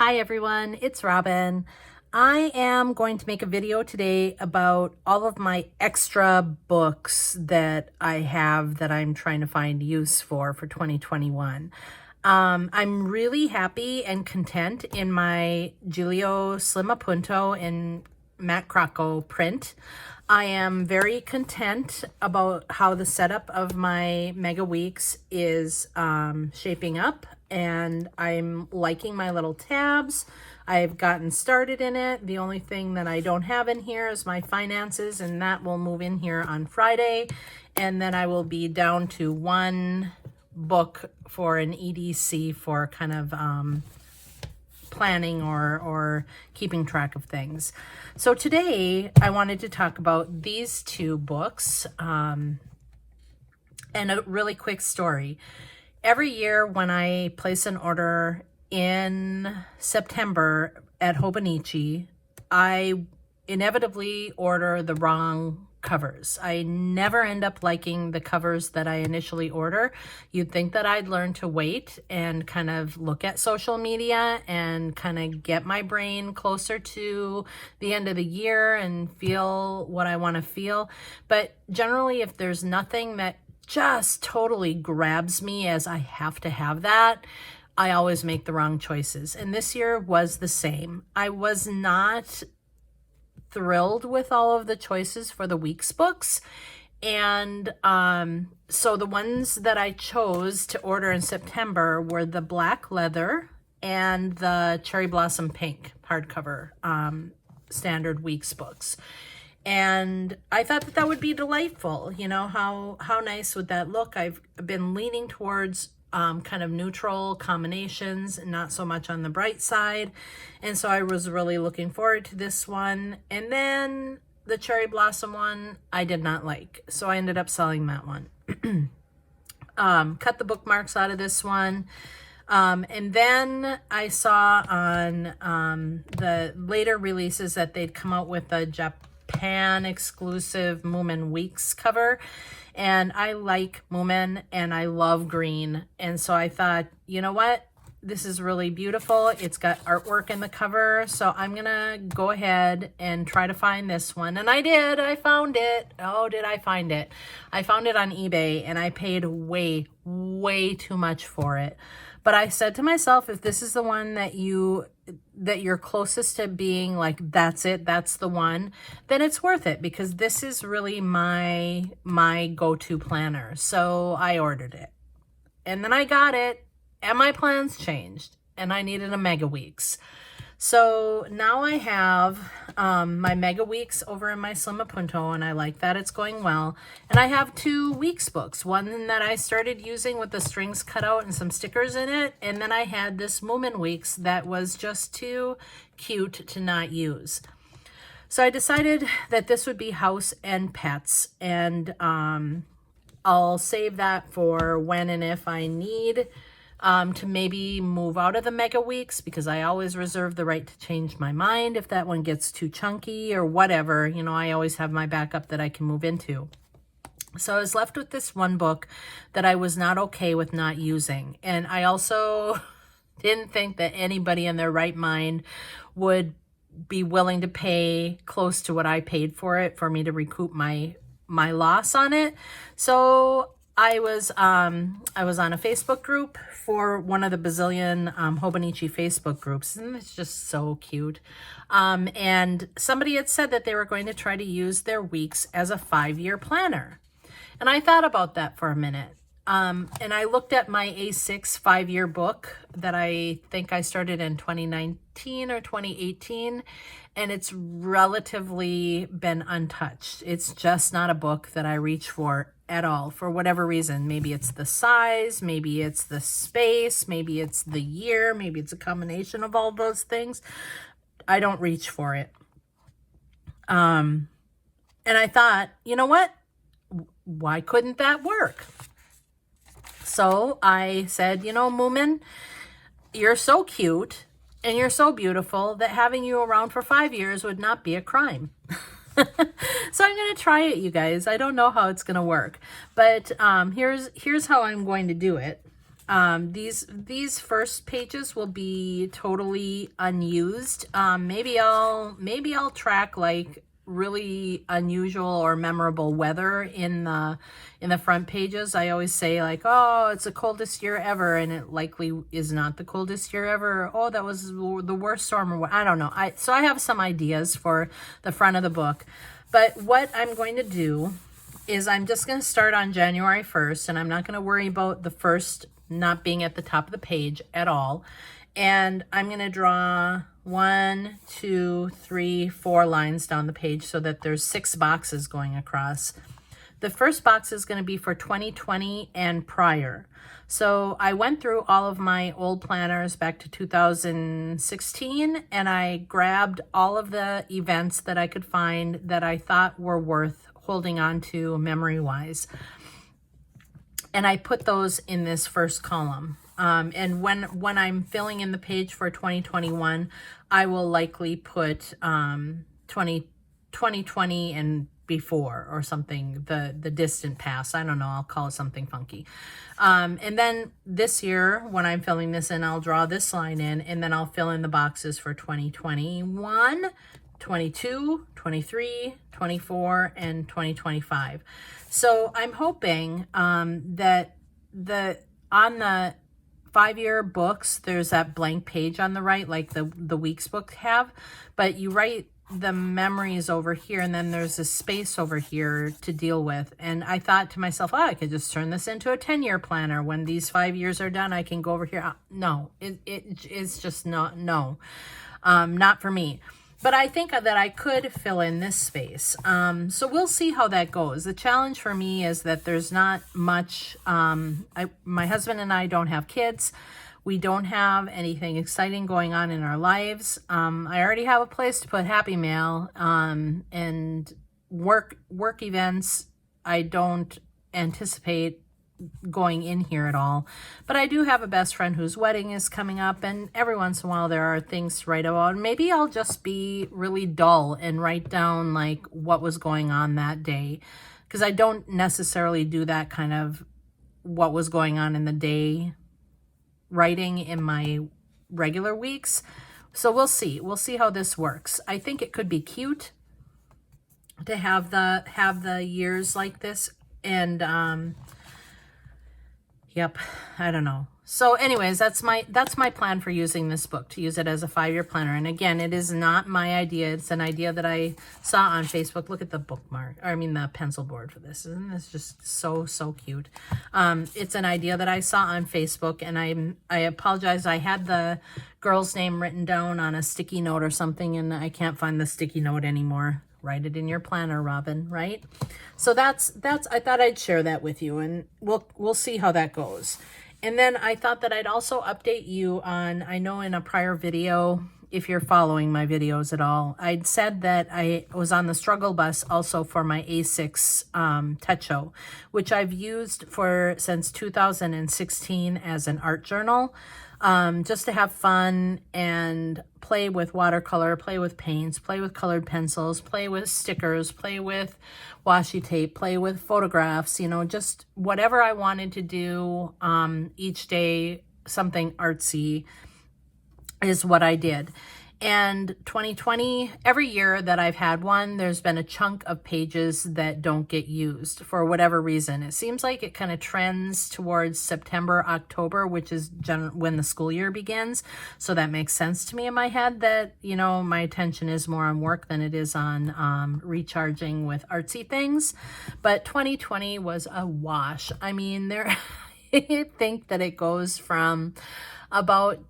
Hi everyone, it's Robin. I am going to make a video today about all of my extra books that I have that I'm trying to find use for 2021. I'm really happy and content in my Giulio Slimapunto in Matte Crocco print. I am very content about how the setup of my Mega Weeks is shaping up, and I'm liking my little tabs. I've gotten started in it. The only thing that I don't have in here is my finances, and that will move in here on Friday, and then I will be down to one book for an EDC for kind of planning or keeping track of things. So today I wanted to talk about these two books and a really quick story. Every year when I place an order in September at Hobonichi, I inevitably order the wrong covers. I never end up liking the covers that I initially order. You'd think that I'd learn to wait and kind of look at social media and kind of get my brain closer to the end of the year and feel what I want to feel. But generally, if there's nothing that just totally grabs me as I have to have that, I always make the wrong choices. And this year was the same. I was not thrilled with all of the choices for the week's books, and so the ones that I chose to order in September were the black leather and the cherry blossom pink hardcover standard week's books. And I thought that would be delightful. You know, how nice would that look? I've been leaning towards kind of neutral combinations, not so much on the bright side. And so I was really looking forward to this one. And then the cherry blossom one, I did not like. So I ended up selling that one. Cut the bookmarks out of this one. And then I saw on the later releases that they'd come out with a Japan exclusive Moomin Weeks cover. And I like Moomin and I love green. And so I thought, you know what? This is really beautiful. It's got artwork in the cover. So I'm going to go ahead and try to find this one. And I did. I found it. Oh, did I find it? I found it on eBay and I paid way, way too much for it. But I said to myself, if this is the one that you're closest to being like, that's it, that's the one, then it's worth it, because this is really my go-to planner. So I ordered it. And then I got it, and my plans changed, and I needed a Mega Weeks. So now I have my Mega Weeks over in my Slimapunto, and I like that it's going well. And I have two Weeks books, one that I started using with the strings cut out and some stickers in it, and then I had this Moomin Weeks that was just too cute to not use. So I decided that this would be house and pets, and I'll save that for when and if I need to maybe move out of the Mega Weeks, because I always reserve the right to change my mind if that one gets too chunky or whatever. You know, I always have my backup that I can move into. So I was left with this one book that I was not okay with not using. And I also didn't think that anybody in their right mind would be willing to pay close to what I paid for it for me to recoup my loss on it. So I was on a Facebook group for one of the bazillion Hobonichi Facebook groups, and it's just so cute. And somebody had said that they were going to try to use their weeks as a 5-year planner. And I thought about that for a minute. And I looked at my A6 5-year book that I think I started in 2019 or 2018, and it's relatively been untouched. It's just not a book that I reach for at all, for whatever reason. Maybe it's the size, maybe it's the space, maybe it's the year, maybe it's a combination of all those things. I don't reach for it. And I thought, you know what? Why couldn't that work? So I said, you know, Moomin, you're so cute and you're so beautiful that having you around for 5 years would not be a crime. So I'm going to try it, you guys. I don't know how it's going to work, but here's how I'm going to do it. These first pages will be totally unused. Maybe I'll track like really unusual or memorable weather in the front pages. I always say like, oh, it's the coldest year ever, and it likely is not the coldest year ever. Oh, that was the worst storm, or what, I don't know. So I have some ideas for the front of the book, but what I'm going to do is I'm just going to start on January 1st, and I'm not going to worry about the first not being at the top of the page at all. And I'm going to draw 1, 2, 3, 4 lines down the page so that there's 6 boxes going across. The first box is going to be for 2020 and prior. So I went through all of my old planners back to 2016, and I grabbed all of the events that I could find that I thought were worth holding on to memory-wise. And I put those in this first column. And when I'm filling in the page for 2021, I will likely put 2020 and before or something, the distant past. I don't know, I'll call it something funky. And then this year, when I'm filling this in, I'll draw this line in, and then I'll fill in the boxes for 2021, 22, 23, 24, and 2025. So I'm hoping that on the 5-year books, there's that blank page on the right, like the Weeks book have, but you write the memories over here, and then there's a space over here to deal with. And I thought to myself, oh, I could just turn this into a 10-year planner. When these 5 years are done, I can go over here. No, it's just not for me. But I think that I could fill in this space. So we'll see how that goes. The challenge for me is that there's not much. My husband and I don't have kids. We don't have anything exciting going on in our lives. I already have a place to put Happy Mail, and work events. I don't anticipate going in here at all, but I do have a best friend whose wedding is coming up, and every once in a while there are things to write about. Maybe I'll just be really dull and write down like what was going on that day, because I don't necessarily do that kind of what was going on in the day writing in my regular weeks. So we'll see how this works. I think it could be cute to have the years like this, and yep, I don't know. So anyways, that's my plan for using this book, to use it as a 5-year planner. And again, it is not my idea. It's an idea that I saw on Facebook. Look at the bookmark, or I mean the pencil board for this. Isn't this just so cute? It's an idea that I saw on Facebook, and I apologize. I had the girl's name written down on a sticky note or something, and I can't find the sticky note anymore. Write it in your planner, Robin, right? So that's I thought I'd share that with you, and we'll see how that goes. And then I thought that I'd also update you on, I know in a prior video, if you're following my videos at all, I'd said that I was on the struggle bus also for my A6 Techo, which I've used since 2016 as an art journal. Just to have fun and play with watercolor, play with paints, play with colored pencils, play with stickers, play with washi tape, play with photographs, just whatever I wanted to do each day, something artsy is what I did. And 2020, every year that I've had one, there's been a chunk of pages that don't get used for whatever reason. It seems like it kind of trends towards September, October, which is when the school year begins. So that makes sense to me in my head that, my attention is more on work than it is on recharging with artsy things. But 2020 was a wash. I mean, I think that it goes from about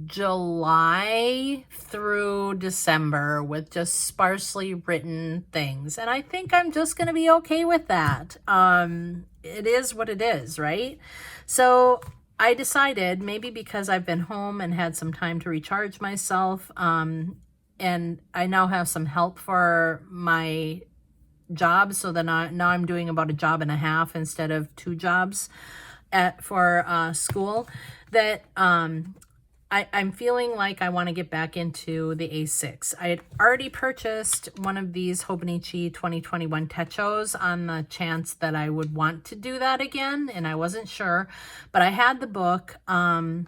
July through December with just sparsely written things. And I think I'm just going to be okay with that. It is what it is, right? So I decided, maybe because I've been home and had some time to recharge myself, and I now have some help for my job, so that now I'm doing about a job and a half instead of 2 jobs for school, that I'm feeling like I want to get back into the A6. I had already purchased one of these Hobonichi 2021 Techos on the chance that I would want to do that again, and I wasn't sure, but I had the book, and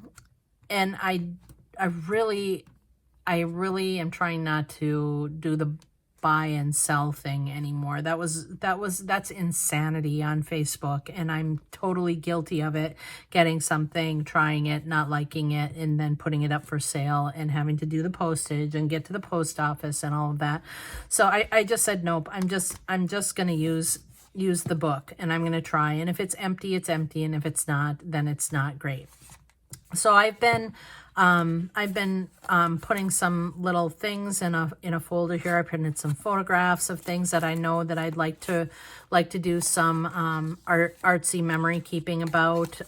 I really am trying not to do the buy and sell thing anymore. That's insanity on Facebook, and I'm totally guilty of it. Getting something, trying it, not liking it, and then putting it up for sale and having to do the postage and get to the post office and all of that. So I just said nope. I'm just gonna use the book, and I'm gonna try, and if it's empty, it's empty, and if it's not, then it's not. Great. So I've been putting some little things in a folder here. I printed some photographs of things that I know that I'd like to do some artsy memory keeping about.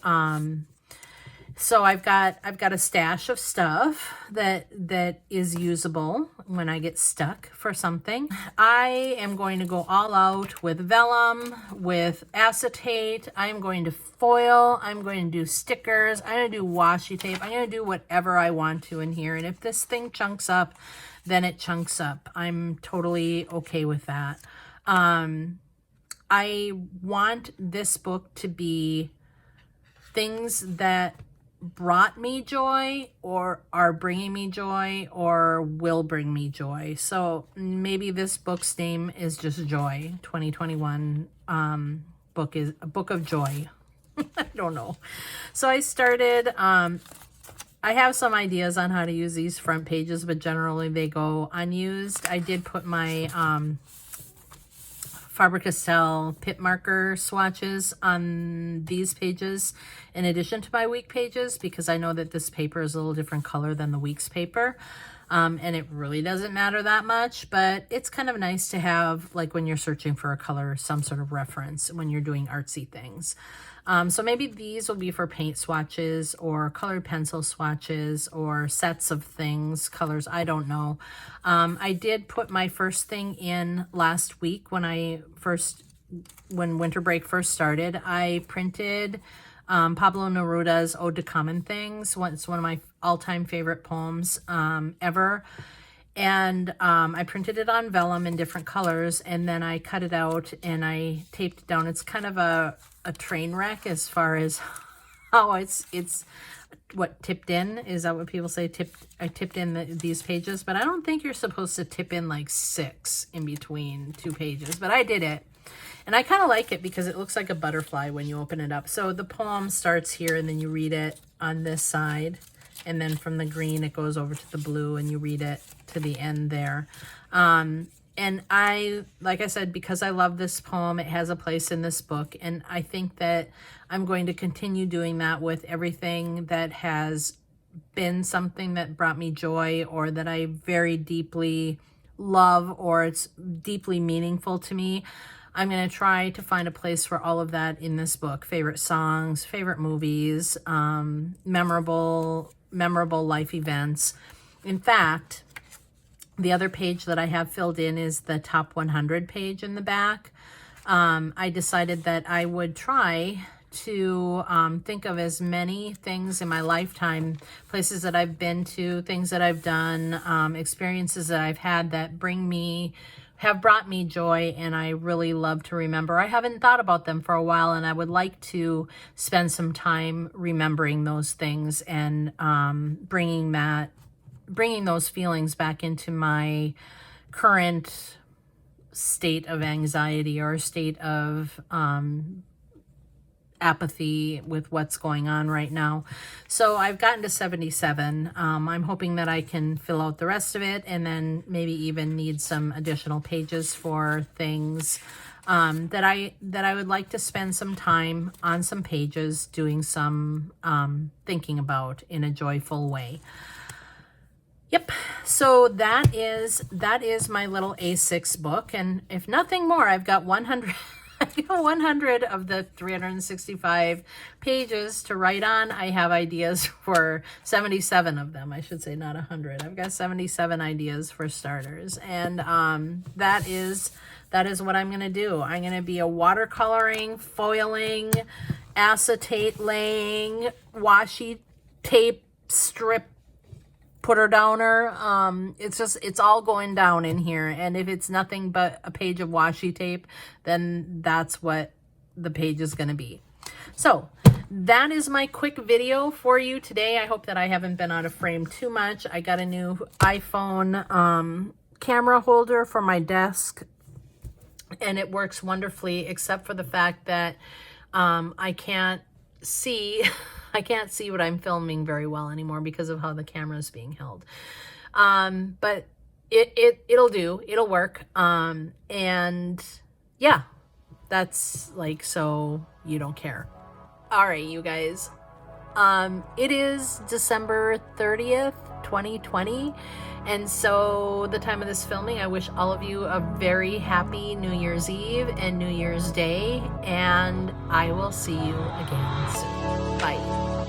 So I've got a stash of stuff that is usable when I get stuck for something. I am going to go all out with vellum, with acetate. I'm going to foil. I'm going to do stickers. I'm going to do washi tape. I'm going to do whatever I want to in here. And if this thing chunks up, then it chunks up. I'm totally okay with that. I want this book to be things that brought me joy, or are bringing me joy, or will bring me joy. So maybe this book's name is just Joy. 2021 book is a book of joy. I don't know. So I started, I have some ideas on how to use these front pages, but generally they go unused. I did put my Faber-Castell pip marker swatches on these pages in addition to my week pages, because I know that this paper is a little different color than the week's paper. And it really doesn't matter that much, but it's kind of nice to have, like when you're searching for a color, some sort of reference when you're doing artsy things. So maybe these will be for paint swatches or colored pencil swatches or sets of things, colors, I don't know. I did put my first thing in last week when winter break first started. I printed Pablo Neruda's Ode to Common Things. It's one of my all-time favorite poems ever. And I printed it on vellum in different colors, and then I cut it out and I taped it down. It's kind of a train wreck as far as how it's what tipped in. Is that what people say? I tipped in these pages, but I don't think you're supposed to tip in like 6 in between 2 pages, but I did it. And I kind of like it because it looks like a butterfly when you open it up. So the poem starts here, and then you read it on this side. And then from the green, it goes over to the blue, and you read it to the end there. And like I said, because I love this poem, it has a place in this book. And I think that I'm going to continue doing that with everything that has been something that brought me joy, or that I very deeply love, or it's deeply meaningful to me. I'm going to try to find a place for all of that in this book. Favorite songs, favorite movies, memorable life events. In fact, the other page that I have filled in is the top 100 page in the back. I decided that I would try to think of as many things in my lifetime, places that I've been to, things that I've done, experiences that I've had that have brought me joy, and I really love to remember. I haven't thought about them for a while, and I would like to spend some time remembering those things and bringing those feelings back into my current state of anxiety, or state of apathy with what's going on right now. So I've gotten to 77. I'm hoping that I can fill out the rest of it, and then maybe even need some additional pages for things that I would like to spend some time on some pages doing some thinking about in a joyful way. Yep. So that is my little A6 book, and if nothing more, I've got 100 of the 365 pages to write on. I have ideas for 77 of them. I should say not 100. I've got 77 ideas for starters. And that is what I'm going to do. I'm going to be a watercoloring, foiling, acetate laying, washi tape strip putter downer. It's all going down in here. And if it's nothing but a page of washi tape, then that's what the page is going to be. So that is my quick video for you today. I hope that I haven't been out of frame too much. I got a new iPhone camera holder for my desk, and it works wonderfully, except for the fact that I can't see what I'm filming very well anymore because of how the camera is being held. But it'll do. It'll work. And yeah, that's like, so you don't care. All right, you guys. It is December 30th, 2020. And so the time of this filming, I wish all of you a very happy New Year's Eve and New Year's Day. And I will see you again soon. Bye.